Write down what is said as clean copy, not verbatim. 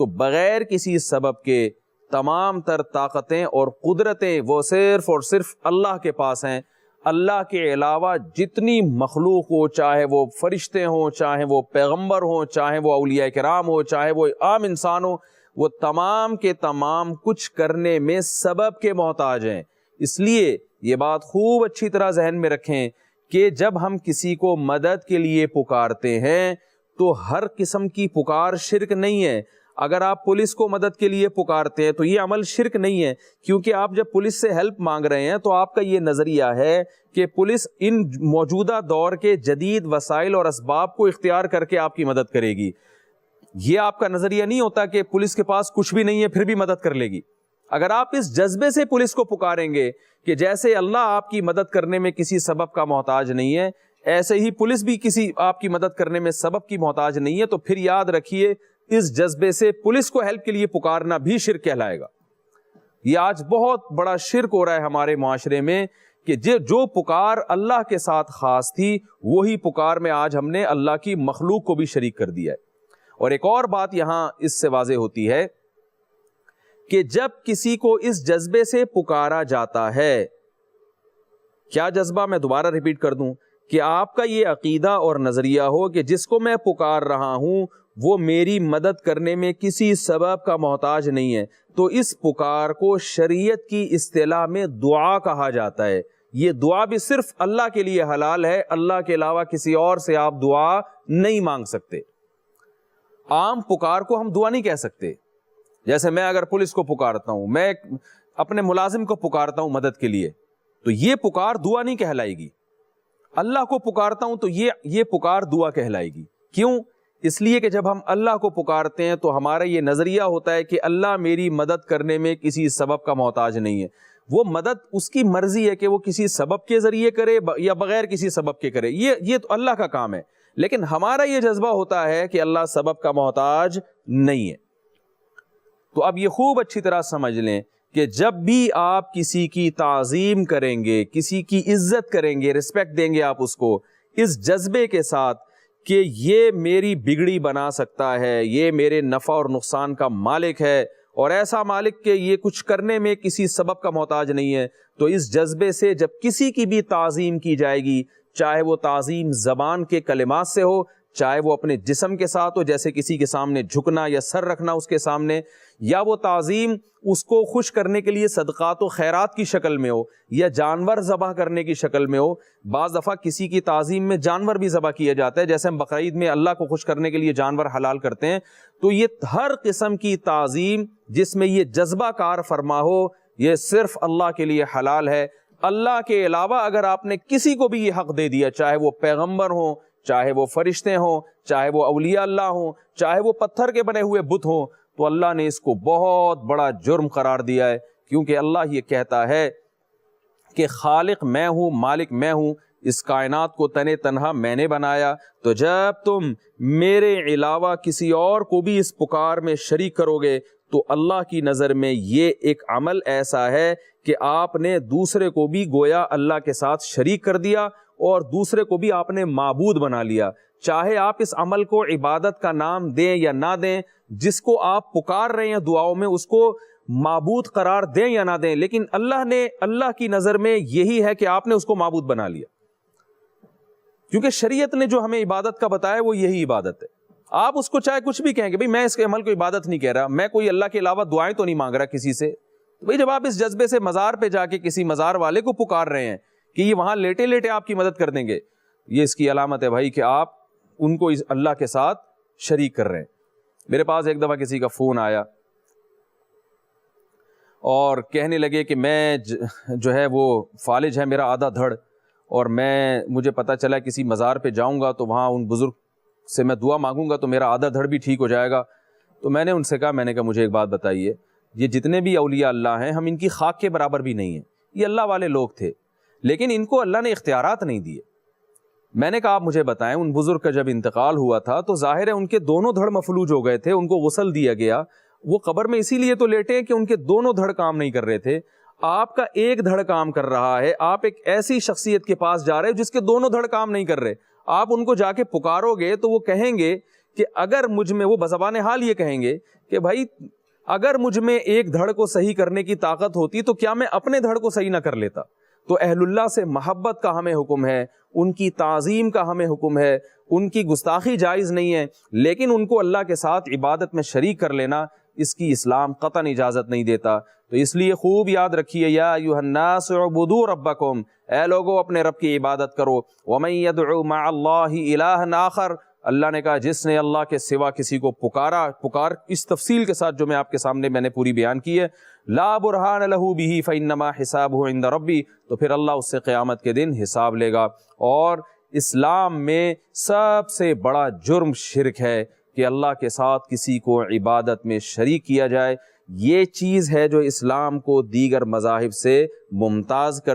تو بغیر کسی سبب کے تمام تر طاقتیں اور قدرتیں وہ صرف اور صرف اللہ کے پاس ہیں. اللہ کے علاوہ جتنی مخلوق ہو، چاہے وہ فرشتے ہوں، چاہے وہ پیغمبر ہوں، چاہے وہ اولیاء کرام ہو، چاہے وہ عام انسان ہو، وہ تمام کے تمام کچھ کرنے میں سبب کے محتاج ہیں. اس لیے یہ بات خوب اچھی طرح ذہن میں رکھیں کہ جب ہم کسی کو مدد کے لیے پکارتے ہیں تو ہر قسم کی پکار شرک نہیں ہے. اگر آپ پولیس کو مدد کے لیے پکارتے ہیں تو یہ عمل شرک نہیں ہے، کیونکہ آپ جب پولیس سے ہیلپ مانگ رہے ہیں تو آپ کا یہ نظریہ ہے کہ پولیس ان موجودہ دور کے جدید وسائل اور اسباب کو اختیار کر کے آپ کی مدد کرے گی. یہ آپ کا نظریہ نہیں ہوتا کہ پولیس کے پاس کچھ بھی نہیں ہے پھر بھی مدد کر لے گی. اگر آپ اس جذبے سے پولیس کو پکاریں گے کہ جیسے اللہ آپ کی مدد کرنے میں کسی سبب کا محتاج نہیں ہے، ایسے ہی پولیس بھی کسی آپ کی مدد کرنے میں سبب کی محتاج نہیں ہے، تو پھر یاد رکھیے اس جذبے سے پولیس کو ہیلپ کے لیے پکارنا بھی شرک کہلائے گا. یہ آج بہت بڑا شرک ہو رہا ہے ہمارے معاشرے میں کہ جو پکار اللہ کے ساتھ خاص تھی وہی پکار میں آج ہم نے اللہ کی مخلوق کو بھی شریک کر دیا ہے. اور ایک اور بات یہاں اس سے واضح ہوتی ہے کہ جب کسی کو اس جذبے سے پکارا جاتا ہے، کیا جذبہ، میں دوبارہ ریپیٹ کر دوں، کہ آپ کا یہ عقیدہ اور نظریہ ہو کہ جس کو میں پکار رہا ہوں وہ میری مدد کرنے میں کسی سبب کا محتاج نہیں ہے، تو اس پکار کو شریعت کی اصطلاح میں دعا کہا جاتا ہے. یہ دعا بھی صرف اللہ کے لیے حلال ہے، اللہ کے علاوہ کسی اور سے آپ دعا نہیں مانگ سکتے. عام پکار کو ہم دعا نہیں کہہ سکتے. جیسے میں اگر پولیس کو پکارتا ہوں، میں اپنے ملازم کو پکارتا ہوں مدد کے لیے، تو یہ پکار دعا نہیں کہلائے گی. اللہ کو پکارتا ہوں تو یہ پکار دعا کہلائے گی. کیوں؟ اس لیے کہ جب ہم اللہ کو پکارتے ہیں تو ہمارا یہ نظریہ ہوتا ہے کہ اللہ میری مدد کرنے میں کسی سبب کا محتاج نہیں ہے. وہ مدد اس کی مرضی ہے کہ وہ کسی سبب کے ذریعے کرے یا بغیر کسی سبب کے کرے، یہ تو اللہ کا کام ہے. لیکن ہمارا یہ جذبہ ہوتا ہے کہ اللہ سبب کا محتاج نہیں ہے. تو اب یہ خوب اچھی طرح سمجھ لیں کہ جب بھی آپ کسی کی تعظیم کریں گے، کسی کی عزت کریں گے، رسپیکٹ دیں گے آپ اس کو اس جذبے کے ساتھ کہ یہ میری بگڑی بنا سکتا ہے، یہ میرے نفع اور نقصان کا مالک ہے، اور ایسا مالک کہ یہ کچھ کرنے میں کسی سبب کا محتاج نہیں ہے، تو اس جذبے سے جب کسی کی بھی تعظیم کی جائے گی، چاہے وہ تعظیم زبان کے کلمات سے ہو، چاہے وہ اپنے جسم کے ساتھ ہو، جیسے کسی کے سامنے جھکنا یا سر رکھنا اس کے سامنے، یا وہ تعظیم اس کو خوش کرنے کے لیے صدقات و خیرات کی شکل میں ہو یا جانور ذبح کرنے کی شکل میں ہو. بعض دفعہ کسی کی تعظیم میں جانور بھی ذبح کیا جاتا ہے، جیسے ہم بقرعید میں اللہ کو خوش کرنے کے لیے جانور حلال کرتے ہیں. تو یہ ہر قسم کی تعظیم جس میں یہ جذبہ کار فرما ہو، یہ صرف اللہ کے لیے حلال ہے. اللہ کے علاوہ اگر آپ نے کسی کو بھی یہ حق دے دیا، چاہے وہ پیغمبر ہوں، چاہے وہ فرشتے ہوں، چاہے وہ اولیاء اللہ ہوں، چاہے وہ پتھر کے بنے ہوئے بت ہوں، تو اللہ نے اس کو بہت بڑا جرم قرار دیا ہے. کیونکہ اللہ یہ کہتا ہے کہ خالق میں ہوں، مالک میں ہوں، اس کائنات کو تنے تنہا میں نے بنایا. تو جب تم میرے علاوہ کسی اور کو بھی اس پکار میں شریک کرو گے تو اللہ کی نظر میں یہ ایک عمل ایسا ہے کہ آپ نے دوسرے کو بھی گویا اللہ کے ساتھ شریک کر دیا اور دوسرے کو بھی آپ نے معبود بنا لیا. چاہے آپ اس عمل کو عبادت کا نام دیں یا نہ دیں، جس کو آپ پکار رہے ہیں دعاؤں میں اس کو معبود قرار دیں یا نہ دیں، لیکن اللہ کی نظر میں یہی ہے کہ آپ نے اس کو معبود بنا لیا. کیونکہ شریعت نے جو ہمیں عبادت کا بتایا وہ یہی عبادت ہے. آپ اس کو چاہے کچھ بھی کہیں گے، بھئی میں اس کے عمل کو عبادت نہیں کہہ رہا، میں کوئی اللہ کے علاوہ دعائیں تو نہیں مانگ رہا کسی سے. بھئی جب آپ اس جذبے سے مزار پہ جا کے کسی مزار والے کو پکار رہے ہیں کہ یہ وہاں لیٹے لیٹے آپ کی مدد کر دیں گے، یہ اس کی علامت ہے بھائی کہ آپ ان کو اللہ کے ساتھ شریک کر رہے ہیں. میرے پاس ایک دفعہ کسی کا فون آیا اور کہنے لگے کہ میں جو ہے وہ فالج ہے میرا آدھا دھڑ، اور مجھے پتہ چلا کسی مزار پہ جاؤں گا تو وہاں ان بزرگ سے میں دعا مانگوں گا تو میرا آدھا دھڑ بھی ٹھیک ہو جائے گا. تو میں نے ان سے کہا مجھے ایک بات بتائیے، یہ جتنے بھی اولیاء اللہ ہیں ہم ان کی خاک کے برابر بھی نہیں ہیں. یہ اللہ والے لوگ تھے لیکن ان کو اللہ نے اختیارات نہیں دیے. میں نے کہا آپ مجھے بتائیں، ان بزرگ کا جب انتقال ہوا تھا تو ظاہر ہے ان کے دونوں دھڑ مفلوج ہو گئے تھے، ان کو غسل دیا گیا، وہ قبر میں اسی لیے تو لیٹے ہیں کہ ان کے دونوں دھڑ کام نہیں کر رہے تھے. آپ کا ایک دھڑ کام کر رہا ہے، آپ ایک ایسی شخصیت کے پاس جا رہے ہیں جس کے دونوں دھڑ کام نہیں کر رہے. آپ ان کو جا کے پکارو گے تو وہ کہیں گے کہ اگر مجھ میں، وہ بزبان حال یہ کہیں گے کہ بھائی اگر مجھ میں ایک دھڑ کو صحیح کرنے کی طاقت ہوتی تو کیا میں اپنے دھڑ کو صحیح نہ کر لیتا؟ تو اہل اللہ سے محبت کا ہمیں حکم ہے، ان کی تعظیم کا ہمیں حکم ہے، ان کی گستاخی جائز نہیں ہے، لیکن ان کو اللہ کے ساتھ عبادت میں شریک کر لینا اس کی اسلام قطعاً اجازت نہیں دیتا۔ تو اس لیے خوب یاد رکھیے، یا ایھا الناس اعبدوا ربکم، اے لوگوں اپنے رب کی عبادت کرو، ومن یدعو مع اللہ الہا آخر، اللہ نے کہا جس نے اللہ کے سوا کسی کو پکار اس تفصیل کے ساتھ جو میں آپ کے سامنے میں نے پوری بیان کی ہے، لا برہان لہ بہ فانما حسابہ عند ربی، تو پھر اللہ اس سے قیامت کے دن حساب لے گا۔ اور اسلام میں سب سے بڑا جرم شرک ہے کہ اللہ کے ساتھ کسی کو عبادت میں شریک کیا جائے۔ یہ چیز ہے جو اسلام کو دیگر مذاہب سے ممتاز کرتی